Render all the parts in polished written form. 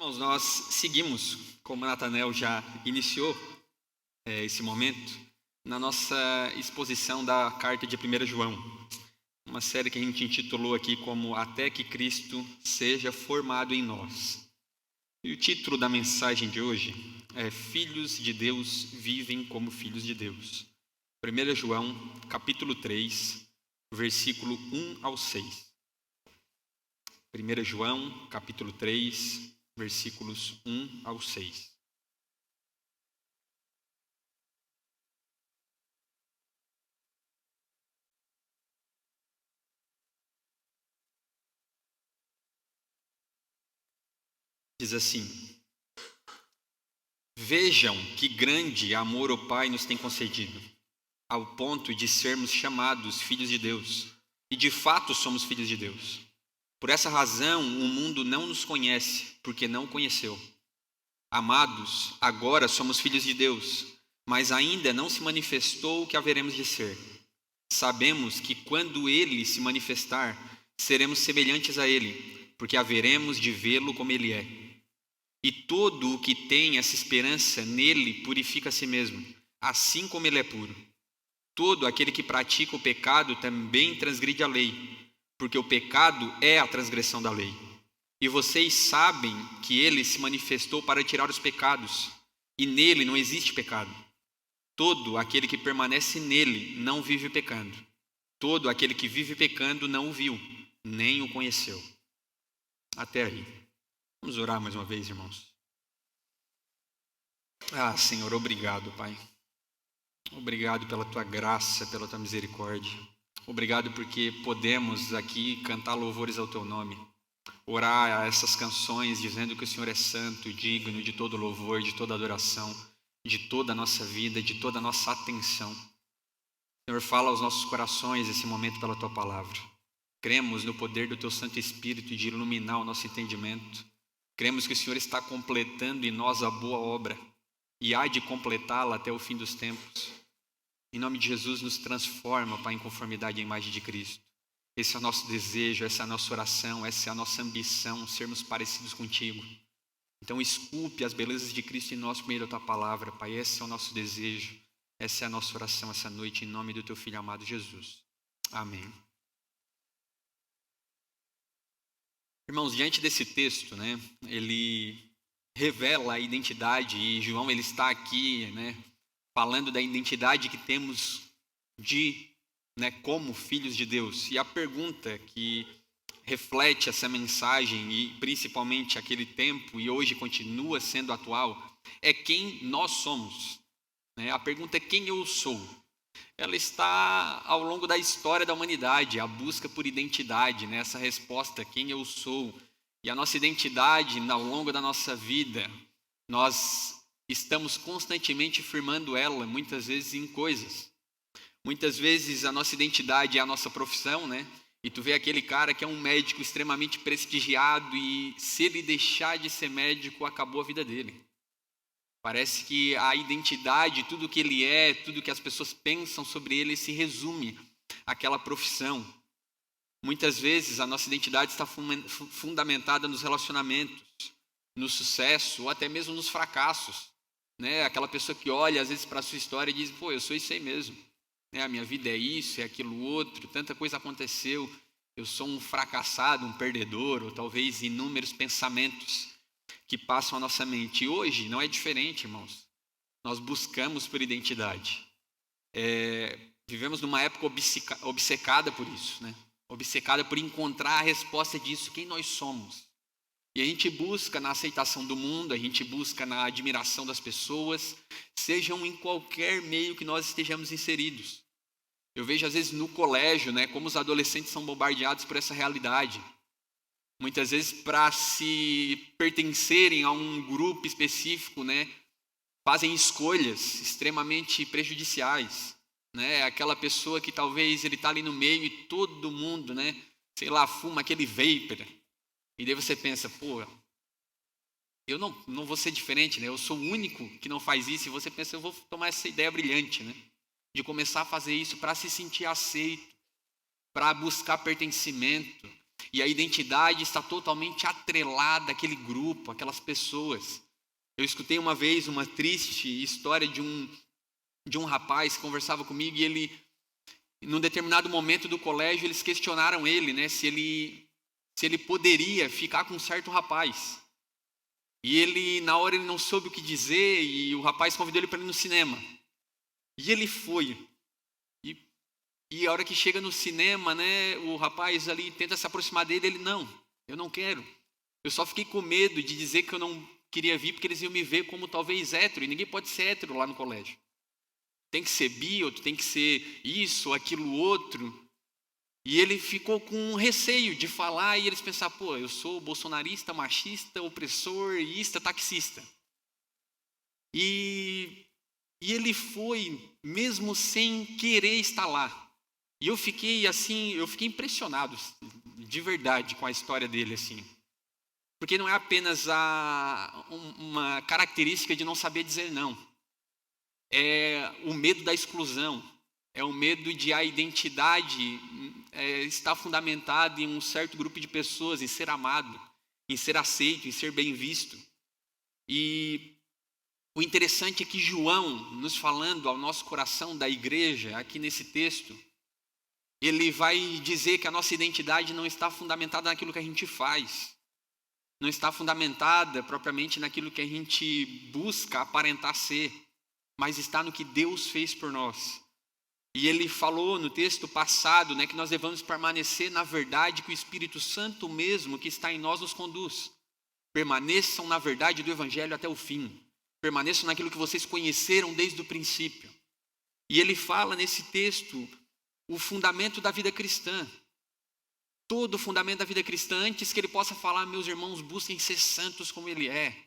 Irmãos, nós seguimos, como Natanael já iniciou esse momento, na nossa exposição da carta de 1 João, uma série que a gente intitulou aqui como Até que Cristo seja formado em nós. E o título da mensagem de hoje é Filhos de Deus vivem como filhos de Deus. 1 João, capítulo 3, versículo 1 ao 6. 1 João, capítulo 3, versículos 1 ao 6. Diz assim: Vejam que grande amor o Pai nos tem concedido, ao ponto de sermos chamados filhos de Deus, e de fato somos filhos de Deus. Por essa razão, o mundo não nos conhece, porque não o conheceu. Amados, agora somos filhos de Deus, mas ainda não se manifestou o que haveremos de ser. Sabemos que quando Ele se manifestar, seremos semelhantes a Ele, porque haveremos de vê-lo como Ele é. E todo o que tem essa esperança nele purifica a si mesmo, assim como Ele é puro. Todo aquele que pratica o pecado também transgride a lei, porque o pecado é a transgressão da lei. E vocês sabem que Ele se manifestou para tirar os pecados, e nele não existe pecado. Todo aquele que permanece nele não vive pecando. Todo aquele que vive pecando não o viu, nem o conheceu. Até aí. Vamos orar mais uma vez, irmãos. Senhor, obrigado, Pai. Obrigado pela Tua graça, pela Tua misericórdia. Obrigado porque podemos aqui cantar louvores ao Teu nome. Orar essas canções dizendo que o Senhor é santo, digno de todo louvor, de toda adoração, de toda a nossa vida, de toda a nossa atenção. Senhor, fala aos nossos corações esse momento pela Tua palavra. Cremos no poder do Teu Santo Espírito de iluminar o nosso entendimento. Cremos que o Senhor está completando em nós a boa obra e há de completá-la até o fim dos tempos. Em nome de Jesus, nos transforma, Pai, em conformidade à imagem de Cristo. Esse é o nosso desejo, essa é a nossa oração, essa é a nossa ambição, sermos parecidos contigo. Então, esculpe as belezas de Cristo em nós por meio da Tua palavra, Pai. Esse é o nosso desejo, essa é a nossa oração essa noite, em nome do Teu Filho amado Jesus. Amém. Irmãos, diante desse texto, ele revela a identidade, e João ele está aqui, falando da identidade que temos como filhos de Deus. E a pergunta que reflete essa mensagem, e principalmente aquele tempo, e hoje continua sendo atual, é quem nós somos. A pergunta é quem eu sou. Ela está ao longo da história da humanidade, a busca por identidade, essa resposta, quem eu sou. E a nossa identidade, ao longo da nossa vida, nós estamos constantemente firmando ela, muitas vezes em coisas. Muitas vezes a nossa identidade é a nossa profissão, E tu vê aquele cara que é um médico extremamente prestigiado e se ele deixar de ser médico, acabou a vida dele. Parece que a identidade, tudo que ele é, tudo que as pessoas pensam sobre ele se resume àquela profissão. Muitas vezes a nossa identidade está fundamentada nos relacionamentos, no sucesso ou até mesmo nos fracassos. Aquela pessoa que olha às vezes para a sua história e diz, eu sou isso aí mesmo. A minha vida é isso, é aquilo outro, tanta coisa aconteceu, eu sou um fracassado, um perdedor, ou talvez inúmeros pensamentos que passam a nossa mente. E hoje não é diferente, irmãos. Nós buscamos por identidade. Vivemos numa época obcecada por isso, Obcecada por encontrar a resposta disso, quem nós somos. E a gente busca na aceitação do mundo, a gente busca na admiração das pessoas, sejam em qualquer meio que nós estejamos inseridos. Eu vejo às vezes no colégio, como os adolescentes são bombardeados por essa realidade. Muitas vezes para se pertencerem a um grupo específico, fazem escolhas extremamente prejudiciais. Aquela pessoa que talvez ele está ali no meio e todo mundo, fuma aquele vapor. E daí você pensa, eu não vou ser diferente, eu sou o único que não faz isso. E você pensa, eu vou tomar essa ideia brilhante, de começar a fazer isso para se sentir aceito, para buscar pertencimento. e a identidade está totalmente atrelada àquele grupo, àquelas pessoas. Eu escutei uma vez uma triste história de um rapaz que conversava comigo e ele, num determinado momento do colégio, eles questionaram ele, né, se ele poderia ficar com um certo rapaz. E ele, na hora, ele não soube o que dizer e o rapaz convidou ele para ir no cinema. E ele foi. E a hora que chega no cinema, né, o rapaz ali tenta se aproximar dele, ele, não, eu não quero. Eu só fiquei com medo de dizer que eu não queria vir, porque eles iam me ver como talvez hétero, e ninguém pode ser hétero lá no colégio. Tem que ser bi, outro tem que ser isso, aquilo, outro. E ele ficou com receio de falar, e eles pensaram, pô, eu sou bolsonarista, machista, opressor, ista, taxista. E ele foi, mesmo sem querer estar lá. E eu fiquei impressionado, de verdade, com a história dele, assim. Porque não é apenas uma característica de não saber dizer não. É o medo da exclusão. É o medo de a identidade estar fundamentada em um certo grupo de pessoas, em ser amado, em ser aceito, em ser bem visto. E o interessante é que João, nos falando ao nosso coração da igreja, aqui nesse texto, ele vai dizer que a nossa identidade não está fundamentada naquilo que a gente faz, não está fundamentada propriamente naquilo que a gente busca aparentar ser, mas está no que Deus fez por nós. E ele falou no texto passado, né, que nós devemos permanecer na verdade que o Espírito Santo mesmo que está em nós nos conduz. Permaneçam na verdade do Evangelho até o fim. Permaneçam naquilo que vocês conheceram desde o princípio. E ele fala nesse texto o fundamento da vida cristã. Todo o fundamento da vida cristã, antes que ele possa falar, meus irmãos, busquem ser santos como ele é.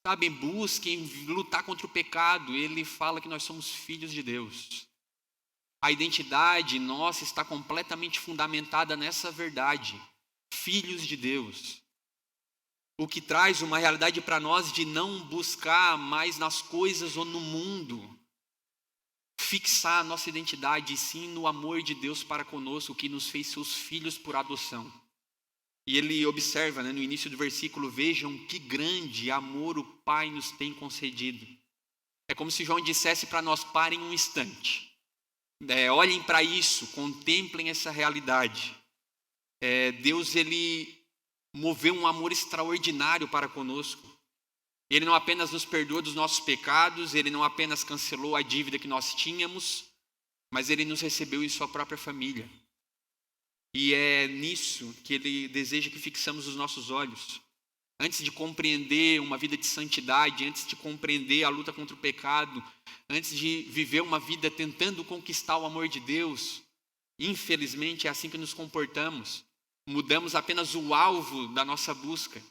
Sabem, busquem lutar contra o pecado. Ele fala que nós somos filhos de Deus. A identidade nossa está completamente fundamentada nessa verdade. Filhos de Deus. O que traz uma realidade para nós de não buscar mais nas coisas ou no mundo. Fixar a nossa identidade, sim, no amor de Deus para conosco, que nos fez seus filhos por adoção. E ele observa, né, no início do versículo, vejam que grande amor o Pai nos tem concedido. É como se João dissesse para nós, parem um instante. Olhem para isso, contemplem essa realidade. Deus, ele moveu um amor extraordinário para conosco. Ele não apenas nos perdoa dos nossos pecados, ele não apenas cancelou a dívida que nós tínhamos, mas ele nos recebeu em sua própria família. E é nisso que ele deseja que fixamos os nossos olhos. Antes de compreender uma vida de santidade, antes de compreender a luta contra o pecado, antes de viver uma vida tentando conquistar o amor de Deus, infelizmente é assim que nos comportamos. Mudamos apenas o alvo da nossa busca.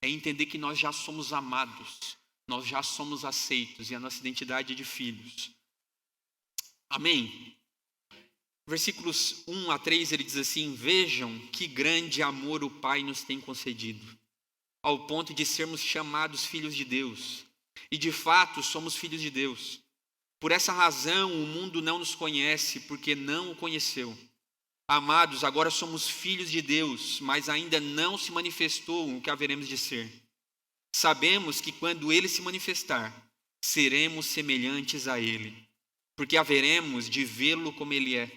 É entender que nós já somos amados, nós já somos aceitos e a nossa identidade é de filhos. Amém? Versículos 1 a 3 ele diz assim, vejam que grande amor o Pai nos tem concedido, ao ponto de sermos chamados filhos de Deus. E de fato somos filhos de Deus. Por essa razão o mundo não nos conhece, porque não o conheceu. Amados, agora somos filhos de Deus, mas ainda não se manifestou o que haveremos de ser. Sabemos que quando Ele se manifestar, seremos semelhantes a Ele, porque haveremos de vê-lo como Ele é.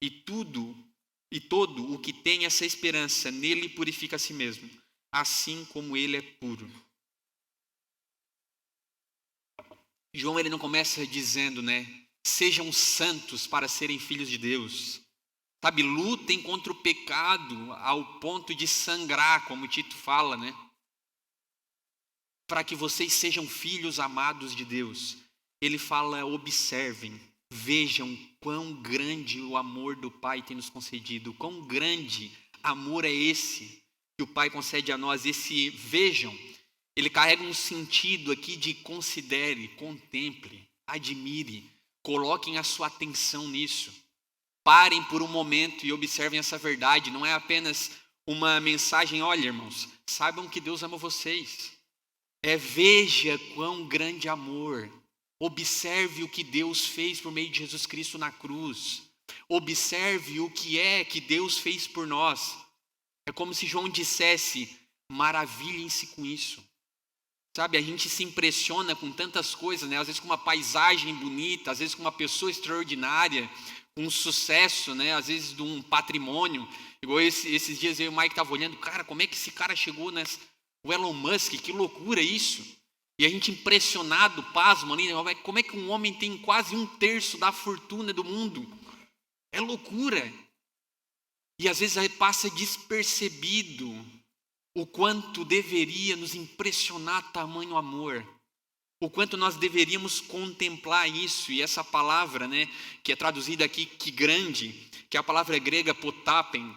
E todo o que tem essa esperança nele purifica a si mesmo, assim como Ele é puro. João, ele não começa dizendo, né? Sejam santos para serem filhos de Deus. Sabe, lutem contra o pecado ao ponto de sangrar, como Tito fala, né? Para que vocês sejam filhos amados de Deus. Ele fala, observem, vejam quão grande o amor do Pai tem nos concedido. Quão grande amor é esse que o Pai concede a nós. Esse vejam, ele carrega um sentido aqui de considere, contemple, admire, coloquem a sua atenção nisso. Parem por um momento e observem essa verdade. Não é apenas uma mensagem, olha irmãos, saibam que Deus ama vocês. Veja quão grande amor. Observe o que Deus fez por meio de Jesus Cristo na cruz. Observe o que é que Deus fez por nós. É como se João dissesse: maravilhem-se com isso. Sabe, a gente se impressiona com tantas coisas, né? Às vezes com uma paisagem bonita, às vezes com uma pessoa extraordinária, com um sucesso, né? Às vezes de um patrimônio. Igual esses dias eu e o Mike estavam olhando, cara, como é que esse cara chegou nessa... O Elon Musk, que loucura isso. E a gente impressionado, pasmo, ali, como é que um homem tem quase 1/3 da fortuna do mundo? É loucura. E às vezes passa despercebido o quanto deveria nos impressionar tamanho amor, o quanto nós deveríamos contemplar isso. E essa palavra, né, que é traduzida aqui, que grande, que é a palavra grega potapen,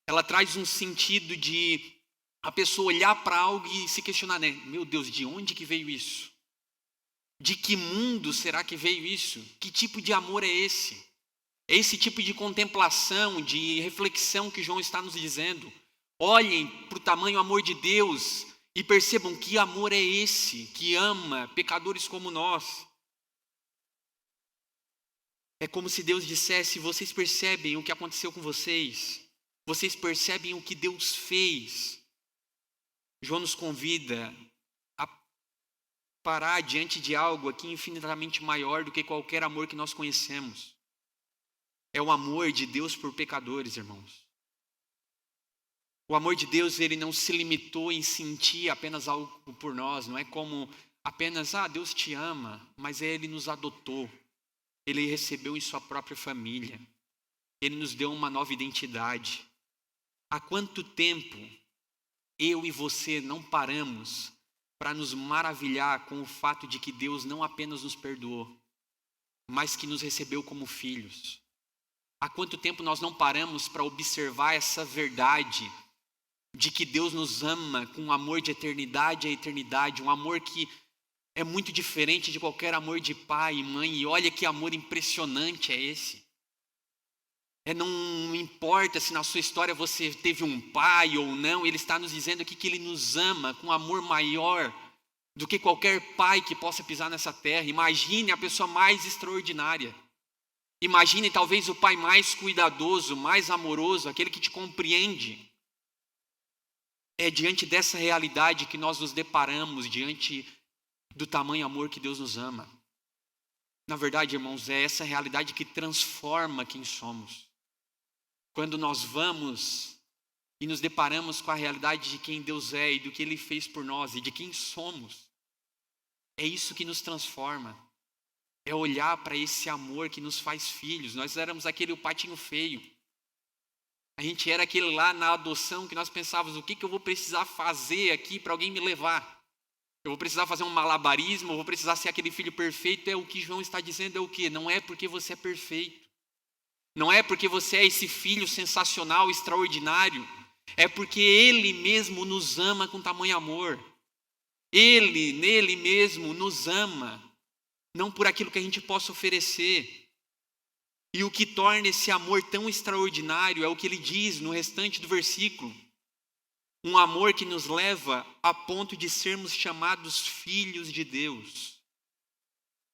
ela traz um sentido de a pessoa olhar para algo e se questionar, né? Meu Deus, de onde que veio isso? De que mundo será que veio isso? Que tipo de amor é esse? É esse tipo de contemplação, de reflexão que João está nos dizendo. Olhem para o tamanho amor de Deus e percebam que amor é esse, que ama pecadores como nós. É como se Deus dissesse: vocês percebem o que aconteceu com vocês? Vocês percebem o que Deus fez? João nos convida a parar diante de algo aqui infinitamente maior do que qualquer amor que nós conhecemos. É o amor de Deus por pecadores, irmãos. O amor de Deus, ele não se limitou em sentir apenas algo por nós. Não é como apenas, Deus te ama, mas Ele nos adotou. Ele recebeu em sua própria família. Ele nos deu uma nova identidade. Há quanto tempo eu e você não paramos para nos maravilhar com o fato de que Deus não apenas nos perdoou, mas que nos recebeu como filhos? Há quanto tempo nós não paramos para observar essa verdade de que Deus nos ama com um amor de eternidade a eternidade, um amor que é muito diferente de qualquer amor de pai e mãe. E olha que amor impressionante é esse. Não importa se na sua história você teve um pai ou não, Ele está nos dizendo aqui que Ele nos ama com amor maior do que qualquer pai que possa pisar nessa terra. Imagine a pessoa mais extraordinária. Imagine talvez o pai mais cuidadoso, mais amoroso, aquele que te compreende. É diante dessa realidade que nós nos deparamos, diante do tamanho amor que Deus nos ama. Na verdade, irmãos, é essa realidade que transforma quem somos. Quando nós vamos e nos deparamos com a realidade de quem Deus é e do que Ele fez por nós e de quem somos, é isso que nos transforma. É olhar para esse amor que nos faz filhos. Nós éramos aquele patinho feio. A gente era aquele lá na adoção que nós pensávamos: o que eu vou precisar fazer aqui para alguém me levar? Eu vou precisar fazer um malabarismo, eu vou precisar ser aquele filho perfeito. É o que João está dizendo, é o quê? Não é porque você é perfeito. Não é porque você é esse filho sensacional, extraordinário. É porque Ele mesmo nos ama com tamanho amor. Ele, nele mesmo, nos ama. Não por aquilo que a gente possa oferecer. E o que torna esse amor tão extraordinário é o que ele diz no restante do versículo. Um amor que nos leva a ponto de sermos chamados filhos de Deus.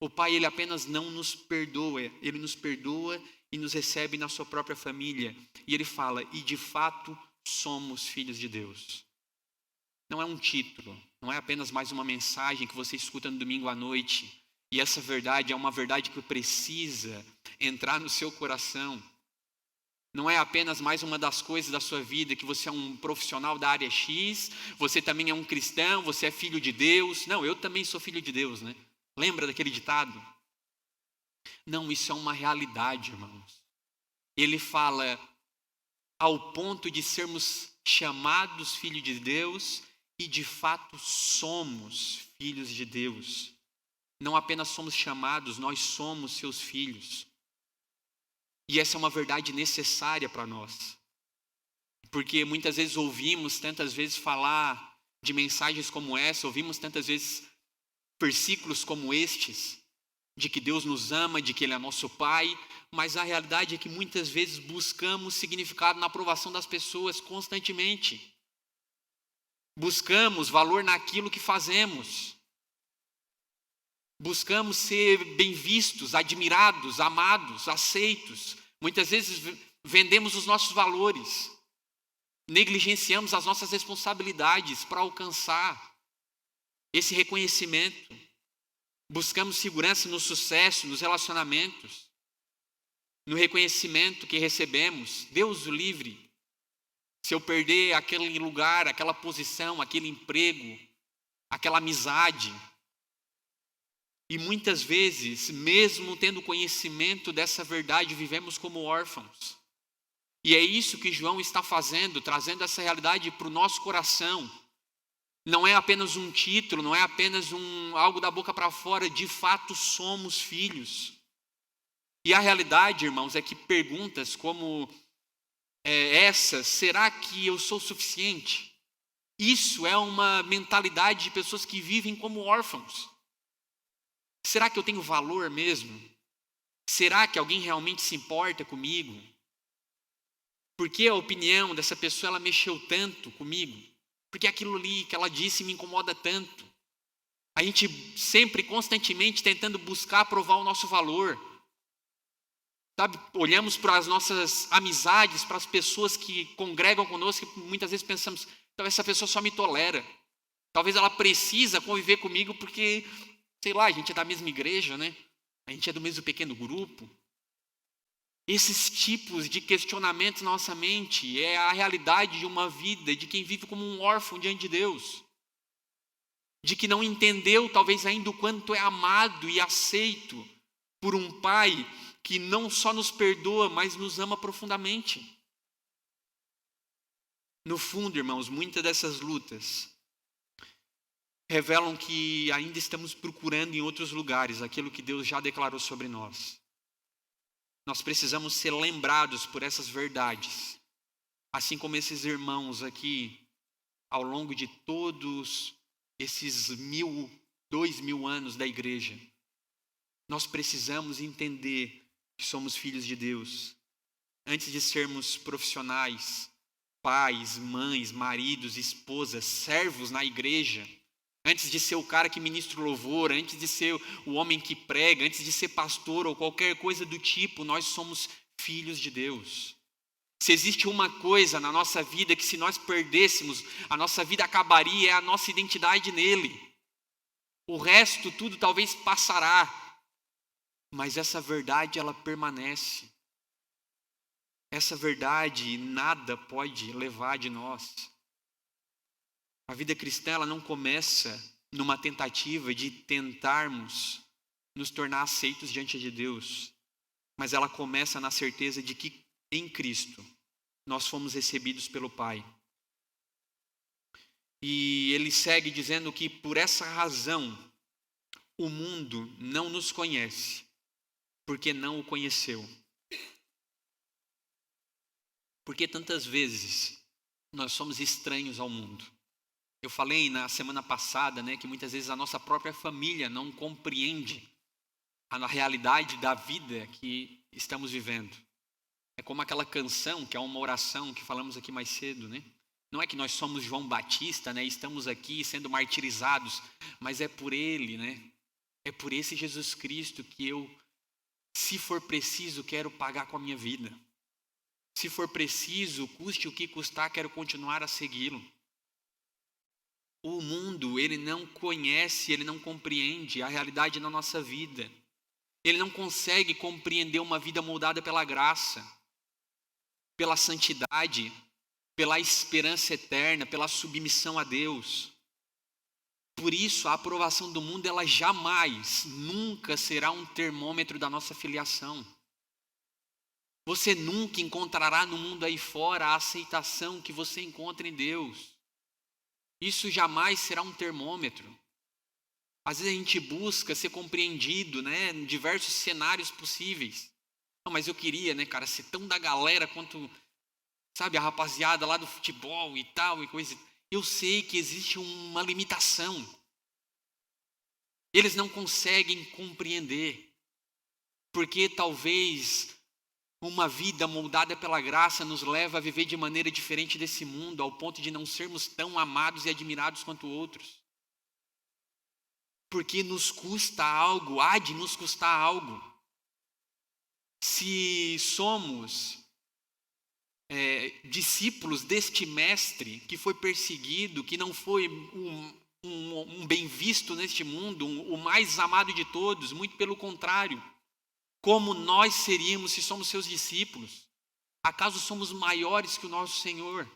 O Pai, Ele apenas não nos perdoa, Ele nos perdoa e nos recebe na sua própria família. E Ele fala: e de fato somos filhos de Deus. Não é um título, não é apenas mais uma mensagem que você escuta no domingo à noite. E essa verdade é uma verdade que precisa entrar no seu coração. Não é apenas mais uma das coisas da sua vida, que você é um profissional da área X, você também é um cristão, você é filho de Deus. Não, eu também sou filho de Deus, né? Lembra daquele ditado? Não, isso é uma realidade, irmãos. Ele fala ao ponto de sermos chamados filhos de Deus e de fato somos filhos de Deus. Não apenas somos chamados, nós somos seus filhos. E essa é uma verdade necessária para nós. Porque muitas vezes ouvimos tantas vezes falar de mensagens como essa, ouvimos tantas vezes versículos como estes, de que Deus nos ama, de que Ele é nosso Pai, mas a realidade é que muitas vezes buscamos significado na aprovação das pessoas constantemente. Buscamos valor naquilo que fazemos. Buscamos ser bem vistos, admirados, amados, aceitos. Muitas vezes vendemos os nossos valores. negligenciamos as nossas responsabilidades para alcançar esse reconhecimento. Buscamos segurança no sucesso, nos relacionamentos, no reconhecimento que recebemos. Deus o livre. Se eu perder aquele lugar, aquela posição, aquele emprego, aquela amizade. E muitas vezes, mesmo tendo conhecimento dessa verdade, vivemos como órfãos. E é isso que João está fazendo, trazendo essa realidade para o nosso coração. Não é apenas um título, não é apenas algo da boca para fora, de fato somos filhos. E a realidade, irmãos, é que perguntas como essa, será que eu sou suficiente? Isso é uma mentalidade de pessoas que vivem como órfãos. Será que eu tenho valor mesmo? Será que alguém realmente se importa comigo? Por que a opinião dessa pessoa ela mexeu tanto comigo? Porque aquilo ali que ela disse me incomoda tanto. A gente sempre, constantemente, tentando buscar provar o nosso valor. Sabe, olhamos para as nossas amizades, para as pessoas que congregam conosco e muitas vezes pensamos, talvez essa pessoa só me tolera. Talvez ela precisa conviver comigo porque, sei lá, a gente é da mesma igreja, né? A gente é do mesmo pequeno grupo. Esses tipos de questionamentos na nossa mente é a realidade de uma vida de quem vive como um órfão diante de Deus. De que não entendeu talvez ainda o quanto é amado e aceito por um Pai que não só nos perdoa, mas nos ama profundamente. No fundo, irmãos, muitas dessas lutas revelam que ainda estamos procurando em outros lugares aquilo que Deus já declarou sobre nós. Nós precisamos ser lembrados por essas verdades. Assim como esses irmãos aqui, ao longo de todos esses 2000 anos da igreja, nós precisamos entender que somos filhos de Deus. Antes de sermos profissionais, pais, mães, maridos, esposas, servos na igreja, antes de ser o cara que ministra o louvor, antes de ser o homem que prega, antes de ser pastor ou qualquer coisa do tipo, nós somos filhos de Deus. Se existe uma coisa na nossa vida que se nós perdêssemos, a nossa vida acabaria, é a nossa identidade nele. O resto tudo talvez passará, mas essa verdade ela permanece. Essa verdade nada pode levar de nós. A vida cristã ela não começa numa tentativa de tentarmos nos tornar aceitos diante de Deus, mas ela começa na certeza de que em Cristo nós fomos recebidos pelo Pai. E ele segue dizendo que por essa razão o mundo não nos conhece, porque não o conheceu. Porque tantas vezes nós somos estranhos ao mundo. Eu falei na semana passada, que muitas vezes a nossa própria família não compreende a realidade da vida que estamos vivendo. É como aquela canção, que é uma oração que falamos aqui mais cedo, Não é que nós somos João Batista, estamos aqui sendo martirizados, mas é por ele, É por esse Jesus Cristo que eu, se for preciso, quero pagar com a minha vida. Se for preciso, custe o que custar, quero continuar a segui-lo. O mundo, ele não conhece, ele não compreende a realidade da nossa vida. Ele não consegue compreender uma vida moldada pela graça, pela santidade, pela esperança eterna, pela submissão a Deus. Por isso, a aprovação do mundo, ela jamais, nunca será um termômetro da nossa filiação. Você nunca encontrará no mundo aí fora a aceitação que você encontra em Deus. Isso jamais será um termômetro. Às vezes a gente busca ser compreendido, em diversos cenários possíveis. Não, mas eu queria, cara, ser tão da galera quanto, sabe, a rapaziada lá do futebol e tal e coisa. Eu sei que existe uma limitação. Eles não conseguem compreender. Porque talvez uma vida moldada pela graça nos leva a viver de maneira diferente desse mundo, ao ponto de não sermos tão amados e admirados quanto outros. Porque nos custa algo, há de nos custar algo. Se somos discípulos deste mestre que foi perseguido, que não foi um bem visto neste mundo, o mais amado de todos, muito pelo contrário. Como nós seríamos se somos seus discípulos? Acaso somos maiores que o nosso Senhor?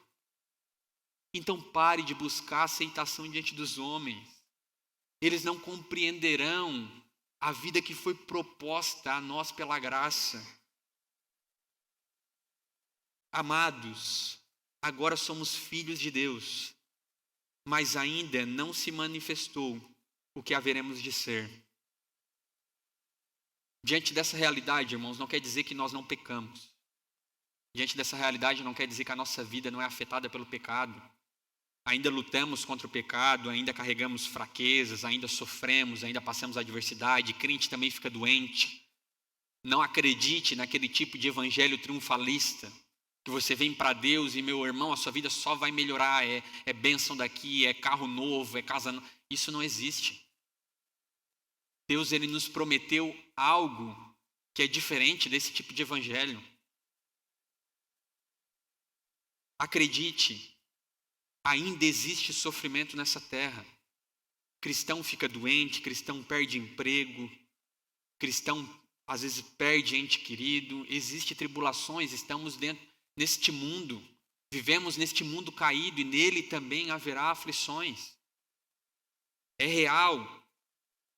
Então pare de buscar aceitação diante dos homens. Eles não compreenderão a vida que foi proposta a nós pela graça. Amados, agora somos filhos de Deus, mas ainda não se manifestou o que haveremos de ser. Diante dessa realidade, irmãos, não quer dizer que nós não pecamos. Diante dessa realidade não quer dizer que a nossa vida não é afetada pelo pecado. Ainda lutamos contra o pecado, ainda carregamos fraquezas, ainda sofremos, ainda passamos adversidade. Crente também fica doente. Não acredite naquele tipo de evangelho triunfalista, que você vem para Deus e, meu irmão, a sua vida só vai melhorar, é bênção daqui, é carro novo, é casa nova. Isso não existe. Deus, ele nos prometeu algo que é diferente desse tipo de evangelho. Acredite, ainda existe sofrimento nessa terra. Cristão fica doente, cristão perde emprego, cristão às vezes perde ente querido, existem tribulações, estamos neste mundo, vivemos neste mundo caído e nele também haverá aflições. É real.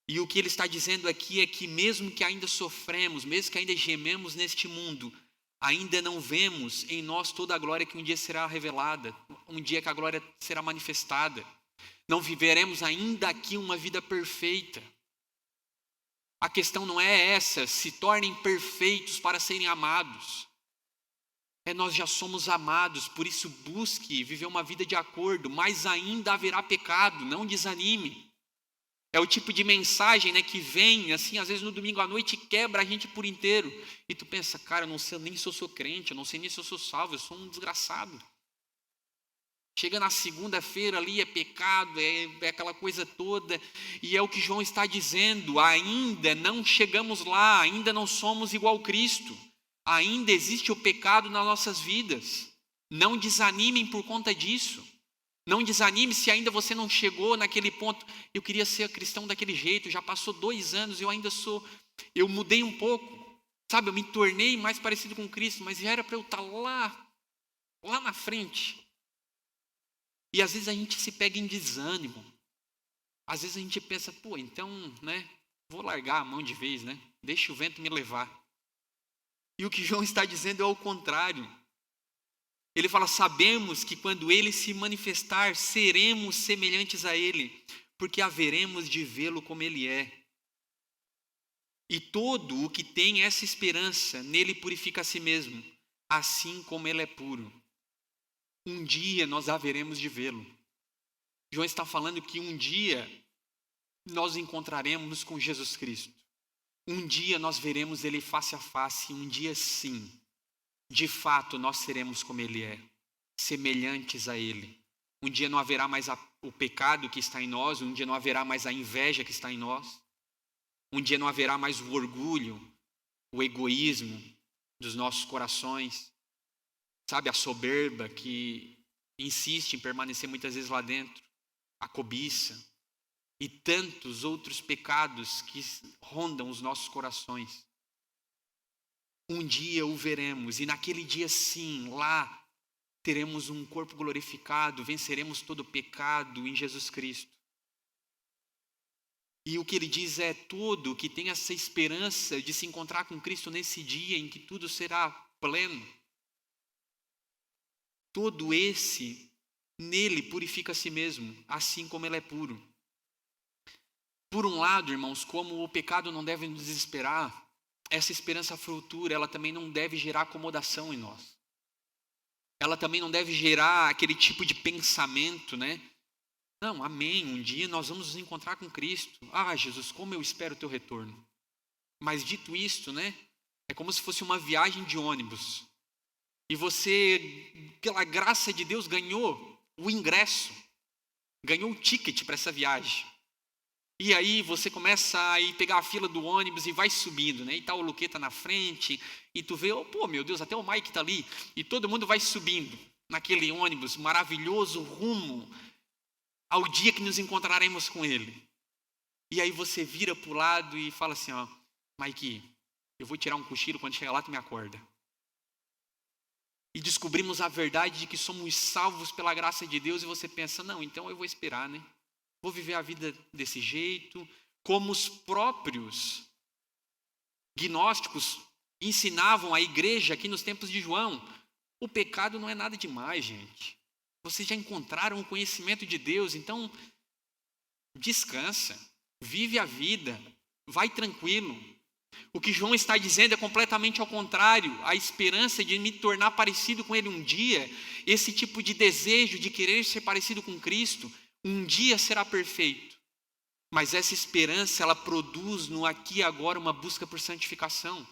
E o que ele está dizendo aqui é que mesmo que ainda sofremos, mesmo que ainda gememos neste mundo, ainda não vemos em nós toda a glória que um dia será revelada, um dia que a glória será manifestada. Não viveremos ainda aqui uma vida perfeita. A questão não é essa, se tornem perfeitos para serem amados. Nós já somos amados, por isso busque viver uma vida de acordo, mas ainda haverá pecado, não desanime. É o tipo de mensagem, né, que vem, assim, às vezes no domingo à noite quebra a gente por inteiro. E tu pensa, cara, eu não sei nem se eu sou crente, eu não sei nem se eu sou salvo, eu sou um desgraçado. Chega na segunda-feira ali, é pecado, é aquela coisa toda. E é o que João está dizendo, ainda não chegamos lá, ainda não somos igual a Cristo. Ainda existe o pecado nas nossas vidas. Não desanimem por conta disso. Não desanime se ainda você não chegou naquele ponto. Eu queria ser cristão daquele jeito, já passou 2 anos, eu mudei um pouco. Sabe, eu me tornei mais parecido com Cristo, mas já era para eu estar lá na frente. E às vezes a gente se pega em desânimo. Às vezes a gente pensa, então, né, vou largar a mão de vez, né? Deixa o vento me levar. E o que João está dizendo é o contrário. Ele fala, sabemos que quando ele se manifestar, seremos semelhantes a ele, porque haveremos de vê-lo como ele é. E todo o que tem essa esperança, nele purifica a si mesmo, assim como ele é puro. Um dia nós haveremos de vê-lo. João está falando que um dia nós encontraremos com Jesus Cristo. Um dia nós veremos ele face a face, um dia sim. De fato, nós seremos como ele é, semelhantes a ele. Um dia não haverá mais o pecado que está em nós, um dia não haverá mais a inveja que está em nós. Um dia não haverá mais o orgulho, o egoísmo dos nossos corações. Sabe, a soberba que insiste em permanecer muitas vezes lá dentro. A cobiça e tantos outros pecados que rondam os nossos corações. Um dia o veremos, e naquele dia sim, lá teremos um corpo glorificado, venceremos todo o pecado em Jesus Cristo. E o que ele diz é todo que tem essa esperança de se encontrar com Cristo nesse dia em que tudo será pleno. Todo esse, nele purifica a si mesmo, assim como ele é puro. Por um lado, irmãos, como o pecado não deve nos desesperar, essa esperança futura, ela também não deve gerar acomodação em nós. Ela também não deve gerar aquele tipo de pensamento, né? Não, amém, um dia nós vamos nos encontrar com Cristo. Ah, Jesus, como eu espero o teu retorno. Mas dito isto, né? É como se fosse uma viagem de ônibus. E você, pela graça de Deus, ganhou o ingresso. Ganhou o ticket para essa viagem. E aí você começa a ir pegar a fila do ônibus e vai subindo, né? E tá o Luqueta na frente, e tu vê, oh, pô, meu Deus, até o Mike tá ali. E todo mundo vai subindo naquele ônibus maravilhoso rumo ao dia que nos encontraremos com ele. E aí você vira pro lado e fala assim, ó, Mike, eu vou tirar um cochilo, quando chegar lá tu me acorda. E descobrimos a verdade de que somos salvos pela graça de Deus, e você pensa, não, então eu vou esperar, né? Vou viver a vida desse jeito, como os próprios gnósticos ensinavam a igreja aqui nos tempos de João. O pecado não é nada demais, gente. Vocês já encontraram o conhecimento de Deus, então descansa, vive a vida, vai tranquilo. O que João está dizendo é completamente ao contrário. A esperança de me tornar parecido com ele um dia, esse tipo de desejo de querer ser parecido com Cristo, um dia será perfeito. Mas essa esperança, ela produz no aqui e agora uma busca por santificação.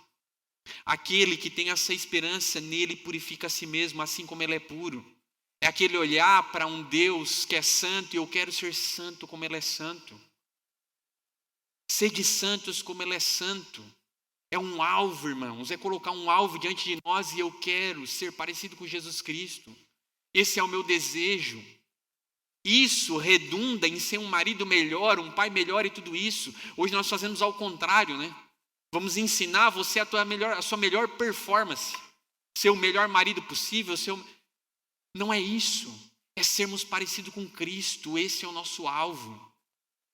Aquele que tem essa esperança nele purifica a si mesmo, assim como ele é puro. É aquele olhar para um Deus que é santo, e eu quero ser santo como ele é santo. Sede santos como ele é santo. É um alvo, irmãos, é colocar um alvo diante de nós, e eu quero ser parecido com Jesus Cristo. Esse é o meu desejo. Isso redunda em ser um marido melhor, um pai melhor e tudo isso. Hoje nós fazemos ao contrário, né? Vamos ensinar você a sua melhor performance, ser o melhor marido possível. Não é isso, é sermos parecidos com Cristo. Esse é o nosso alvo.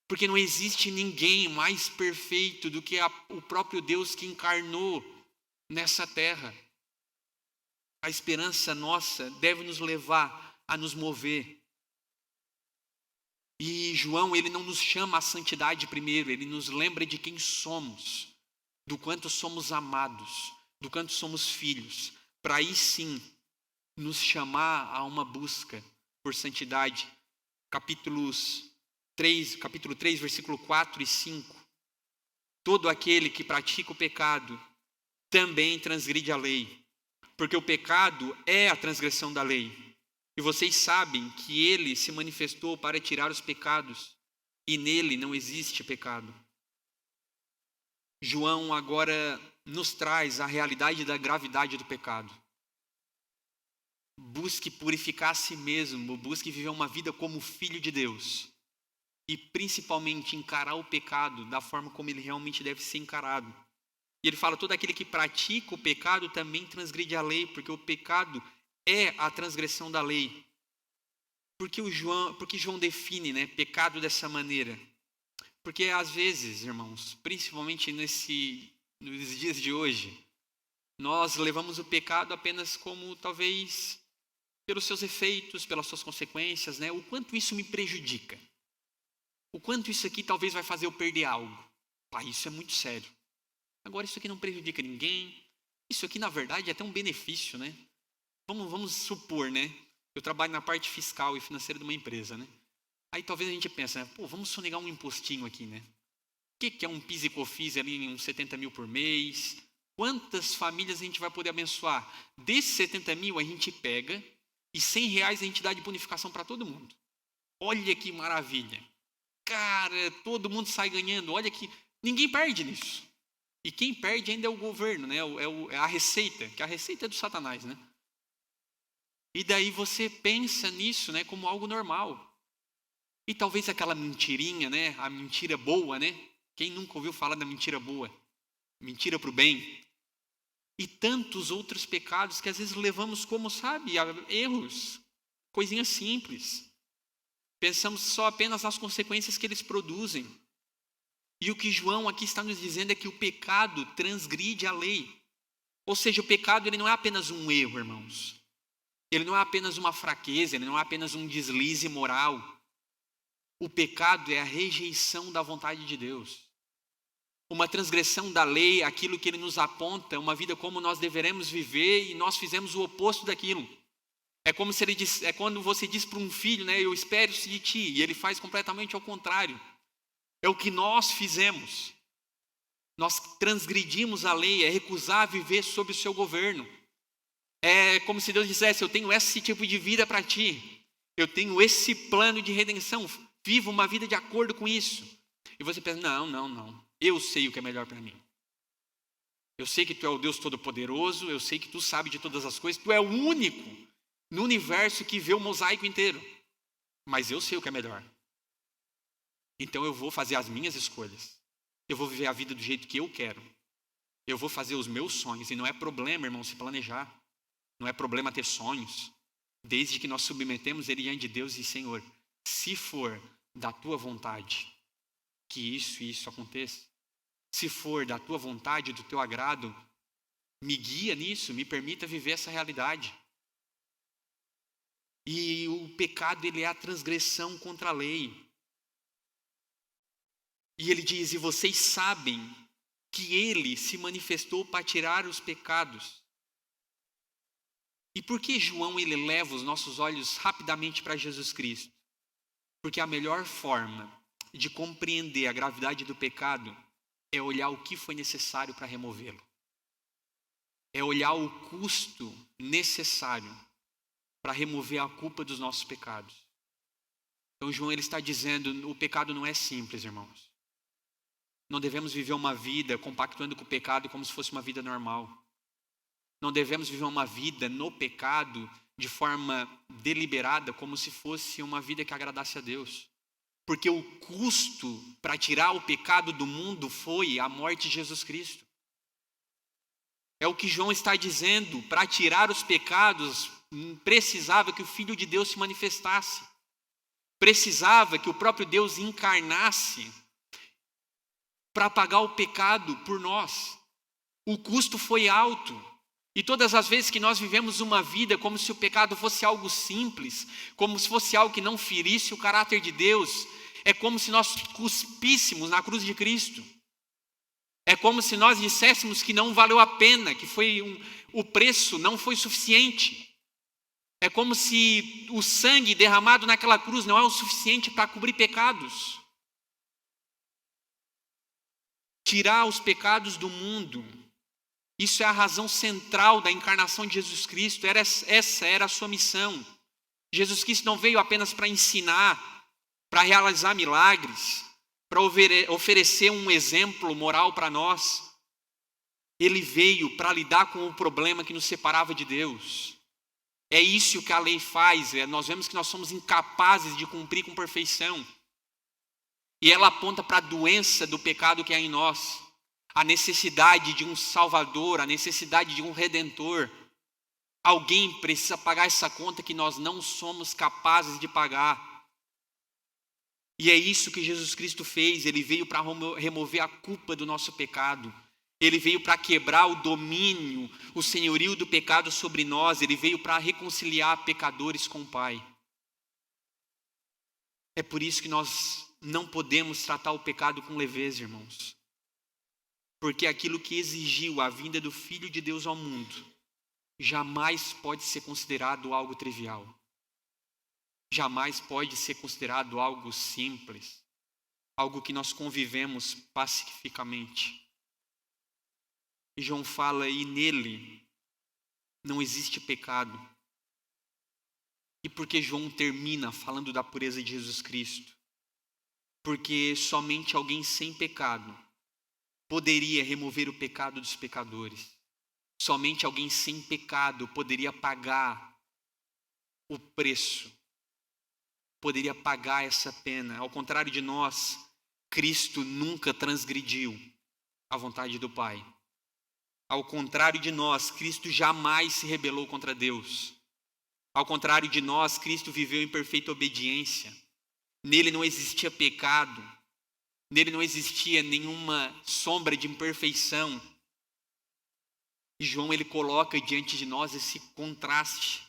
Porque não existe ninguém mais perfeito do que o próprio Deus que encarnou nessa terra. A esperança nossa deve nos levar a nos mover. E João, ele não nos chama à santidade primeiro, ele nos lembra de quem somos, do quanto somos amados, do quanto somos filhos, para aí sim nos chamar a uma busca por santidade. Capítulo 3, versículo 4 e 5. Todo aquele que pratica o pecado também transgride a lei, porque o pecado é a transgressão da lei. E vocês sabem que ele se manifestou para tirar os pecados, e nele não existe pecado. João agora nos traz a realidade da gravidade do pecado. Busque purificar a si mesmo, busque viver uma vida como filho de Deus. E principalmente encarar o pecado da forma como ele realmente deve ser encarado. E ele fala, todo aquele que pratica o pecado também transgride a lei, porque o pecado é a transgressão da lei. Porque João define, né, pecado dessa maneira? Porque às vezes, irmãos, principalmente nos dias de hoje, nós levamos o pecado apenas como, talvez, pelos seus efeitos, pelas suas consequências, né? O quanto isso me prejudica. O quanto isso aqui talvez vai fazer eu perder algo. Isso é muito sério. Agora, isso aqui não prejudica ninguém. Isso aqui, na verdade, é até um benefício, né? Vamos supor, né? Eu trabalho na parte fiscal e financeira de uma empresa, né? Aí talvez a gente pense, né? Vamos sonegar um impostinho aqui, né? O que é um PIS e COFINS ali, uns 70 mil por mês? Quantas famílias a gente vai poder abençoar? Desses 70 mil, a gente pega e R$100 a gente dá de bonificação para todo mundo. Olha que maravilha. Cara, todo mundo sai ganhando. Olha que ninguém perde nisso. E quem perde ainda é o governo, né? É a receita, que a receita é do Satanás, né? E daí você pensa nisso, né, como algo normal. E talvez aquela mentirinha, né, a mentira boa, né? Quem nunca ouviu falar da mentira boa? Mentira para o bem. E tantos outros pecados que às vezes levamos como, sabe, a erros, coisinhas simples. Pensamos só apenas nas consequências que eles produzem. E o que João aqui está nos dizendo é que o pecado transgride a lei. Ou seja, o pecado ele não é apenas um erro, irmãos. Ele não é apenas uma fraqueza, ele não é apenas um deslize moral. O pecado é a rejeição da vontade de Deus. Uma transgressão da lei, aquilo que ele nos aponta, uma vida como nós deveremos viver, e nós fizemos o oposto daquilo. É como se ele diz, é quando você diz para um filho, né, eu espero isso de ti, e ele faz completamente ao contrário. É o que nós fizemos. Nós transgredimos a lei, é recusar viver sob o seu governo. É como se Deus dissesse, eu tenho esse tipo de vida para ti. Eu tenho esse plano de redenção. Viva uma vida de acordo com isso. e você pensa, não, eu sei o que é melhor para mim. Eu sei que tu é o Deus Todo-Poderoso, eu sei que tu sabe de todas as coisas, tu é o único no universo que vê o mosaico inteiro. Mas eu sei o que é melhor. Então eu vou fazer as minhas escolhas. Eu vou viver a vida do jeito que eu quero. Eu vou fazer os meus sonhos. E não é problema, irmão, se planejar. Não é problema ter sonhos. Desde que nós submetemos ele diante de Deus e Senhor, se for da tua vontade que isso e isso aconteça, se for da tua vontade, do teu agrado, me guia nisso, me permita viver essa realidade. E o pecado, ele é a transgressão contra a lei. E ele diz, e vocês sabem que ele se manifestou para tirar os pecados. E por que João, ele leva os nossos olhos rapidamente para Jesus Cristo? Porque a melhor forma de compreender a gravidade do pecado é olhar o que foi necessário para removê-lo. É olhar o custo necessário para remover a culpa dos nossos pecados. Então João, ele está dizendo, o pecado não é simples, irmãos. Não devemos viver uma vida compactuando com o pecado como se fosse uma vida normal. Não devemos viver uma vida no pecado de forma deliberada, como se fosse uma vida que agradasse a Deus. Porque o custo para tirar o pecado do mundo foi a morte de Jesus Cristo. É o que João está dizendo, para tirar os pecados, precisava que o Filho de Deus se manifestasse. Precisava que o próprio Deus encarnasse para pagar o pecado por nós. O custo foi alto. E todas as vezes que nós vivemos uma vida como se o pecado fosse algo simples, como se fosse algo que não ferisse o caráter de Deus, é como se nós cuspíssemos na cruz de Cristo. É como se nós disséssemos que não valeu a pena, que o preço não foi suficiente. É como se o sangue derramado naquela cruz não é o suficiente para cobrir pecados. Tirar os pecados do mundo, isso é a razão central da encarnação de Jesus Cristo. Essa era a sua missão. Jesus Cristo não veio apenas para ensinar, para realizar milagres, para oferecer um exemplo moral para nós. Ele veio para lidar com o problema que nos separava de Deus. É isso que a lei faz. Nós vemos que nós somos incapazes de cumprir com perfeição. E ela aponta para a doença do pecado que há em nós. A necessidade de um Salvador, a necessidade de um Redentor. Alguém precisa pagar essa conta que nós não somos capazes de pagar. E é isso que Jesus Cristo fez. Ele veio para remover a culpa do nosso pecado. Ele veio para quebrar o domínio, o senhorio do pecado sobre nós. Ele veio para reconciliar pecadores com o Pai. É por isso que nós não podemos tratar o pecado com leveza, irmãos. Porque aquilo que exigiu a vinda do Filho de Deus ao mundo jamais pode ser considerado algo trivial. Jamais pode ser considerado algo simples. Algo que nós convivemos pacificamente. E João fala, e nele não existe pecado. E por que João termina falando da pureza de Jesus Cristo? Porque somente alguém sem pecado poderia remover o pecado dos pecadores. Somente alguém sem pecado poderia pagar o preço. Poderia pagar essa pena. Ao contrário de nós, Cristo nunca transgrediu a vontade do Pai. Ao contrário de nós, Cristo jamais se rebelou contra Deus. Ao contrário de nós, Cristo viveu em perfeita obediência. Nele não existia pecado. Nele não existia nenhuma sombra de imperfeição. E João, ele coloca diante de nós esse contraste.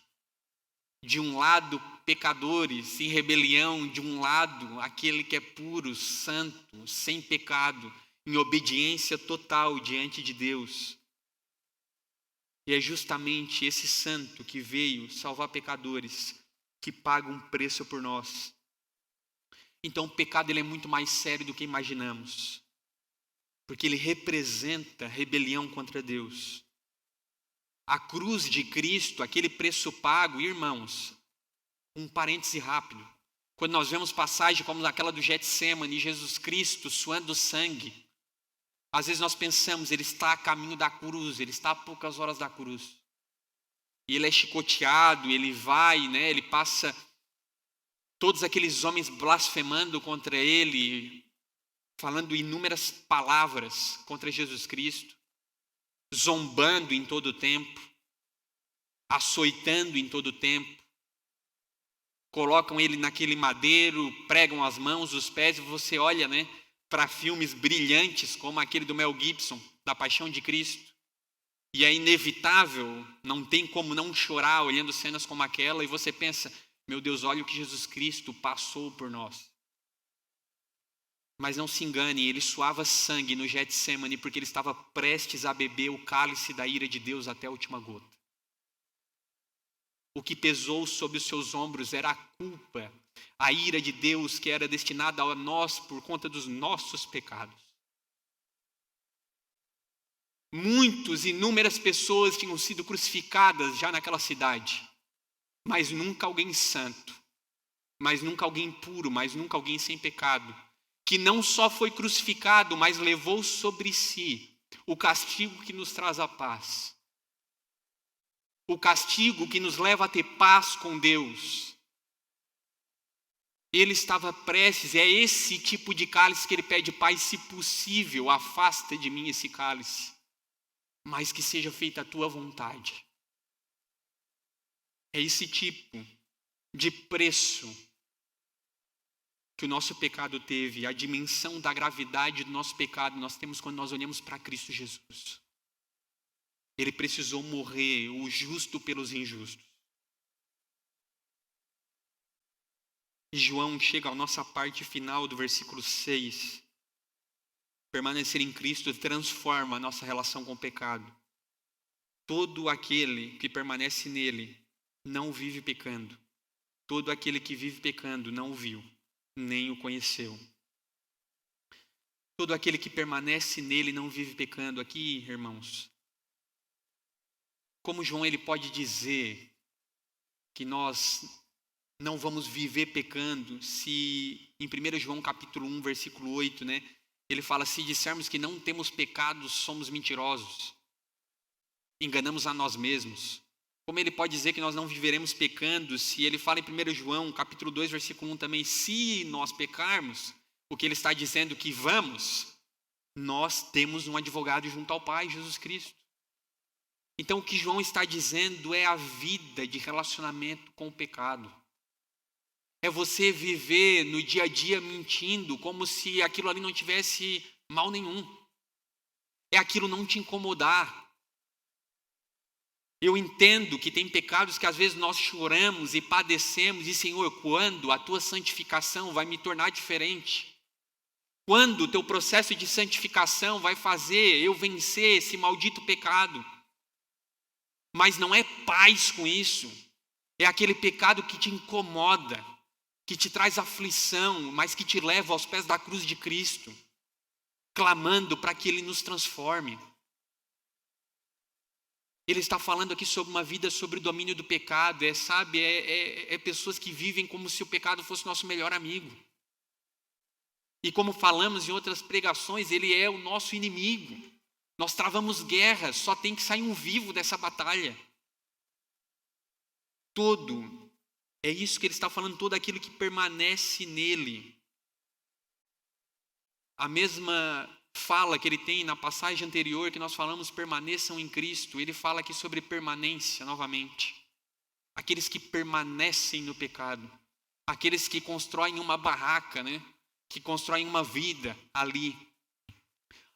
De um lado, pecadores em rebelião. De um lado, aquele que é puro, santo, sem pecado, em obediência total diante de Deus. E é justamente esse santo que veio salvar pecadores, que paga um preço por nós. Então o pecado, ele é muito mais sério do que imaginamos. Porque ele representa rebelião contra Deus. A cruz de Cristo, aquele preço pago, irmãos, um parêntese rápido. Quando nós vemos passagem como aquela do Getsemane, Jesus Cristo suando sangue, às vezes nós pensamos, ele está a caminho da cruz, ele está a poucas horas da cruz. E ele é chicoteado, ele vai, né? Ele passa todos aqueles homens blasfemando contra ele, falando inúmeras palavras contra Jesus Cristo, zombando em todo o tempo, açoitando em todo o tempo. Colocam ele naquele madeiro, pregam as mãos, os pés, e você olha, né, para filmes brilhantes como aquele do Mel Gibson, da Paixão de Cristo. E é inevitável, não tem como não chorar olhando cenas como aquela, e você pensa, meu Deus, olha o que Jesus Cristo passou por nós. Mas não se engane, ele suava sangue no Getsemane porque ele estava prestes a beber o cálice da ira de Deus até a última gota. O que pesou sobre os seus ombros era a culpa, a ira de Deus que era destinada a nós por conta dos nossos pecados. Inúmeras pessoas tinham sido crucificadas já naquela cidade, mas nunca alguém santo, mas nunca alguém puro, mas nunca alguém sem pecado, que não só foi crucificado, mas levou sobre si o castigo que nos traz a paz. O castigo que nos leva a ter paz com Deus. Ele estava prestes, é esse tipo de cálice que ele pede, Pai, se possível, afasta de mim esse cálice, mas que seja feita a tua vontade. É esse tipo de preço que o nosso pecado teve, a dimensão da gravidade do nosso pecado nós temos quando nós olhamos para Cristo Jesus. Ele precisou morrer, o justo pelos injustos. E João chega à nossa parte final do versículo 6. Permanecer em Cristo transforma a nossa relação com o pecado. Todo aquele que permanece nele não vive pecando. Todo aquele que vive pecando não o viu, nem o conheceu. Todo aquele que permanece nele não vive pecando. Aqui, irmãos, como João ele pode dizer que nós não vamos viver pecando se em 1 João capítulo 1, versículo 8, né, ele fala, se dissermos que não temos pecados, somos mentirosos, enganamos a nós mesmos. Como ele pode dizer que nós não viveremos pecando se ele fala em 1 João capítulo 2, versículo 1 também, se nós pecarmos, o que ele está dizendo que vamos, nós temos um advogado junto ao Pai, Jesus Cristo. Então o que João está dizendo é a vida de relacionamento com o pecado. É você viver no dia a dia mentindo como se aquilo ali não tivesse mal nenhum. É aquilo não te incomodar. Eu entendo que tem pecados que às vezes nós choramos e padecemos, e Senhor, quando a tua santificação vai me tornar diferente? Quando o teu processo de santificação vai fazer eu vencer esse maldito pecado? Mas não é paz com isso. É aquele pecado que te incomoda, que te traz aflição, mas que te leva aos pés da cruz de Cristo, clamando para que Ele nos transforme. Ele está falando aqui sobre uma vida sobre o domínio do pecado, é pessoas que vivem como se o pecado fosse nosso melhor amigo. E como falamos em outras pregações, ele é o nosso inimigo. Nós travamos guerras, só tem que sair um vivo dessa batalha. É isso que ele está falando, todo aquilo que permanece nele. A mesma fala que ele tem na passagem anterior que nós falamos, permaneçam em Cristo, ele fala aqui sobre permanência novamente. Aqueles que permanecem no pecado, aqueles que constroem uma barraca, né? Que constroem uma vida ali.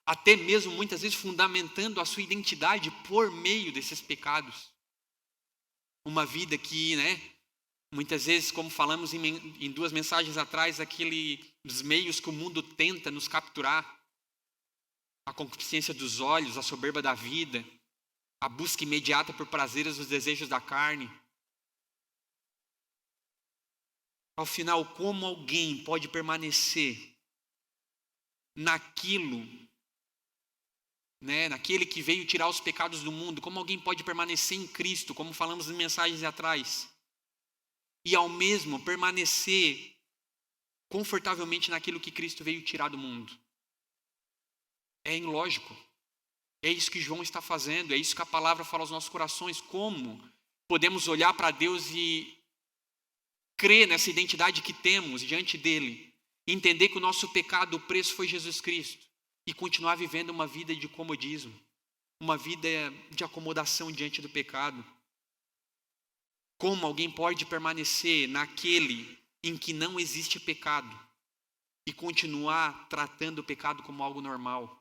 Até mesmo muitas vezes fundamentando a sua identidade por meio desses pecados. Uma vida que, né, muitas vezes, como falamos em 2 mensagens atrás, aqueles meios que o mundo tenta nos capturar. A concupiscência dos olhos, a soberba da vida, a busca imediata por prazeres dos desejos da carne. Ao final, como alguém pode permanecer naquilo, né, naquele que veio tirar os pecados do mundo? Como alguém pode permanecer em Cristo, como falamos em mensagens atrás? E ao mesmo permanecer confortavelmente naquilo que Cristo veio tirar do mundo. É ilógico. É isso que João está fazendo, é isso que a palavra fala aos nossos corações. Como podemos olhar para Deus e crer nessa identidade que temos diante dele, entender que o nosso pecado, o preço foi Jesus Cristo, e continuar vivendo uma vida de comodismo, uma vida de acomodação diante do pecado? Como alguém pode permanecer naquele em que não existe pecado e continuar tratando o pecado como algo normal?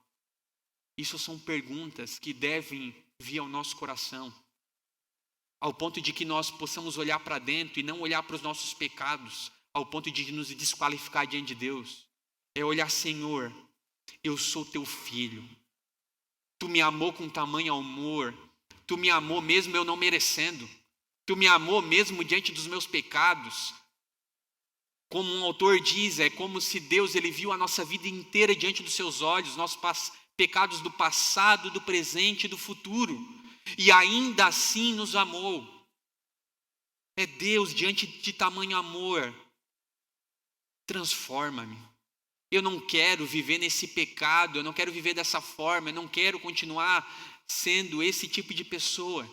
Isso são perguntas que devem vir ao nosso coração, ao ponto de que nós possamos olhar para dentro e não olhar para os nossos pecados, ao ponto de nos desqualificar diante de Deus. É olhar: Senhor, eu sou teu filho, tu me amou com tamanho amor, tu me amou mesmo eu não merecendo, tu me amou mesmo diante dos meus pecados. Como um autor diz, é como se Deus ele viu a nossa vida inteira diante dos seus olhos, nossos pecados do passado, do presente e do futuro, e ainda assim nos amou. É Deus diante de tamanho amor. Transforma-me. Eu não quero viver nesse pecado, eu não quero viver dessa forma, eu não quero continuar sendo esse tipo de pessoa.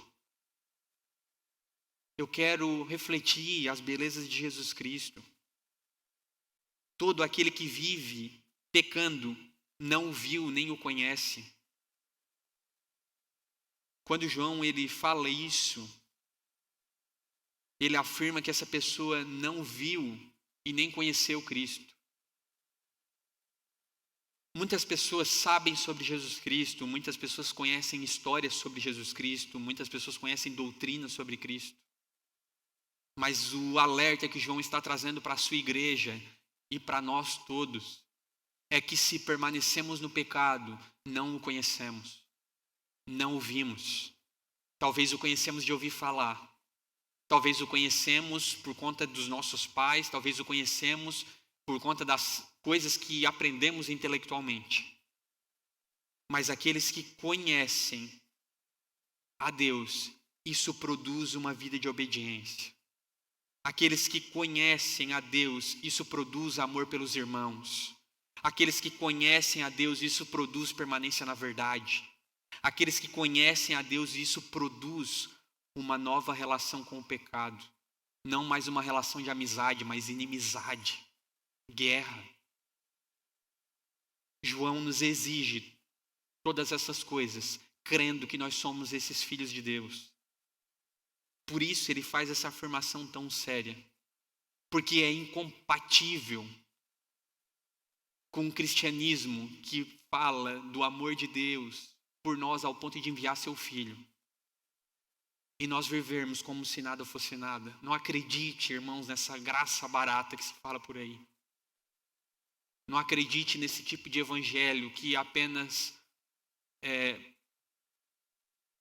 Eu quero refletir as belezas de Jesus Cristo. Todo aquele que vive pecando não o viu nem o conhece. Quando João ele fala isso, ele afirma que essa pessoa não viu e nem conheceu Cristo. Muitas pessoas sabem sobre Jesus Cristo, muitas pessoas conhecem histórias sobre Jesus Cristo, muitas pessoas conhecem doutrinas sobre Cristo. Mas o alerta que João está trazendo para a sua igreja e para nós todos é que se permanecemos no pecado, não o conhecemos, não o vimos. Talvez o conhecemos de ouvir falar, talvez o conhecemos por conta dos nossos pais, talvez o conhecemos por conta das coisas que aprendemos intelectualmente. Mas aqueles que conhecem a Deus, isso produz uma vida de obediência. Aqueles que conhecem a Deus, isso produz amor pelos irmãos. Aqueles que conhecem a Deus, isso produz permanência na verdade. Aqueles que conhecem a Deus, isso produz uma nova relação com o pecado. Não mais uma relação de amizade, mas inimizade, guerra. João nos exige todas essas coisas, crendo que nós somos esses filhos de Deus. Por isso ele faz essa afirmação tão séria, porque é incompatível com o cristianismo que fala do amor de Deus por nós ao ponto de enviar seu filho. E nós vivermos como se nada fosse nada. Não acredite, irmãos, nessa graça barata que se fala por aí. Não acredite nesse tipo de evangelho que apenas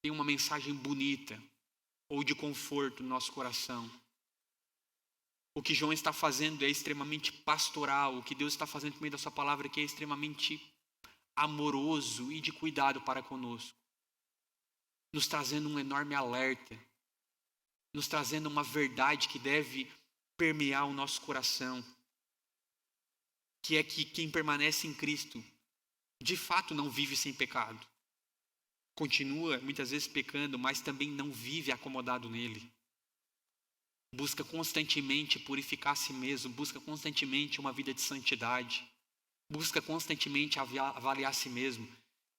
tem uma mensagem bonita ou de conforto no nosso coração. O que João está fazendo é extremamente pastoral. O que Deus está fazendo por meio da sua palavra aqui é extremamente amoroso e de cuidado para conosco. Nos trazendo um enorme alerta. Nos trazendo uma verdade que deve permear o nosso coração. Que é que quem permanece em Cristo, de fato não vive sem pecado. Continua muitas vezes pecando, mas também não vive acomodado nele. Busca constantemente purificar a si mesmo, busca constantemente uma vida de santidade, busca constantemente avaliar a si mesmo,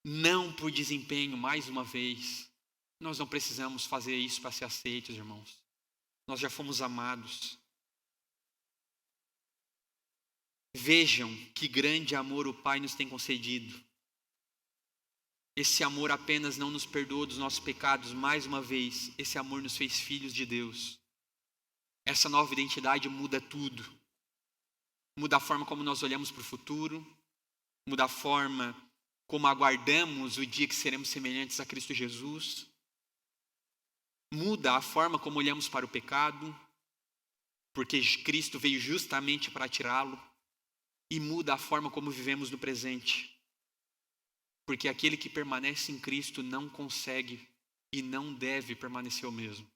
não por desempenho, mais uma vez. Nós não precisamos fazer isso para ser aceitos, irmãos. Nós já fomos amados. Vejam que grande amor o Pai nos tem concedido. Esse amor apenas não nos perdoou dos nossos pecados, mais uma vez, esse amor nos fez filhos de Deus. Essa nova identidade muda tudo. Muda a forma como nós olhamos para o futuro, muda a forma como aguardamos o dia que seremos semelhantes a Cristo Jesus. Muda a forma como olhamos para o pecado, porque Cristo veio justamente para tirá-lo. E muda a forma como vivemos no presente. Porque aquele que permanece em Cristo não consegue e não deve permanecer o mesmo.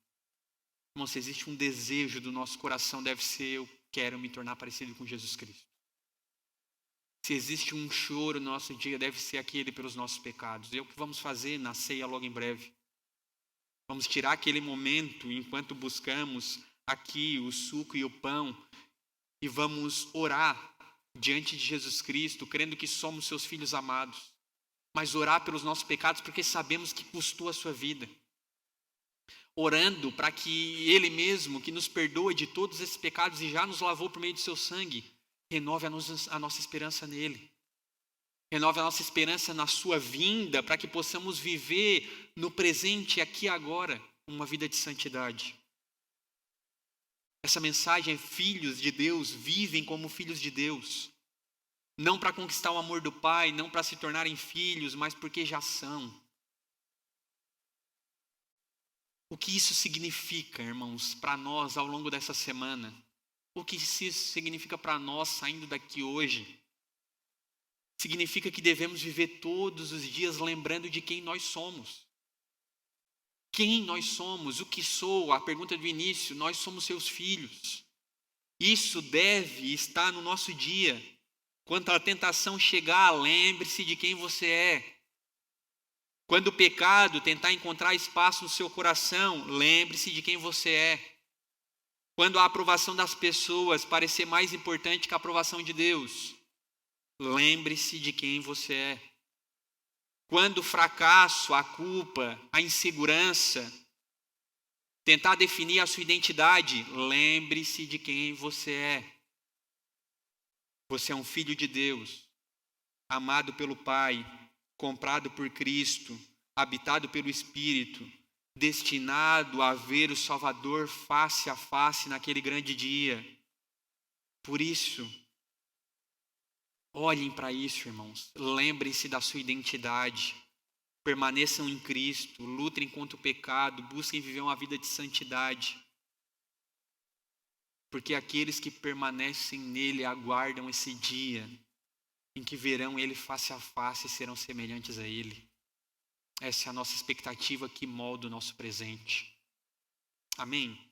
Irmão, se existe um desejo do nosso coração, deve ser: eu quero me tornar parecido com Jesus Cristo. Se existe um choro no nosso dia, deve ser aquele pelos nossos pecados. E é o que vamos fazer na ceia logo em breve. Vamos tirar aquele momento enquanto buscamos aqui o suco e o pão e vamos orar diante de Jesus Cristo, crendo que somos seus filhos amados. Mas orar pelos nossos pecados porque sabemos que custou a sua vida. Orando para que Ele mesmo, que nos perdoa de todos esses pecados e já nos lavou por meio de seu sangue, renove a nossa esperança nele. Renove a nossa esperança na sua vinda, para que possamos viver no presente, aqui e agora, uma vida de santidade. Essa mensagem é: filhos de Deus vivem como filhos de Deus. Não para conquistar o amor do Pai, não para se tornarem filhos, mas porque já são. O que isso significa, irmãos, para nós ao longo dessa semana? O que isso significa para nós saindo daqui hoje? Significa que devemos viver todos os dias lembrando de quem nós somos. Quem nós somos, o que sou, a pergunta do início, nós somos seus filhos. Isso deve estar no nosso dia. Quando a tentação chegar, lembre-se de quem você é. Quando o pecado tentar encontrar espaço no seu coração, lembre-se de quem você é. Quando a aprovação das pessoas parecer mais importante que a aprovação de Deus, lembre-se de quem você é. Quando o fracasso, a culpa, a insegurança tentar definir a sua identidade, lembre-se de quem você é. Você é um filho de Deus, amado pelo Pai, comprado por Cristo, habitado pelo Espírito, destinado a ver o Salvador face a face naquele grande dia. Por isso, olhem para isso, irmãos. Lembrem-se da sua identidade. Permaneçam em Cristo, lutem contra o pecado, busquem viver uma vida de santidade. Porque aqueles que permanecem nele aguardam esse dia em que verão ele face a face e serão semelhantes a ele. Essa é a nossa expectativa que molda o nosso presente. Amém?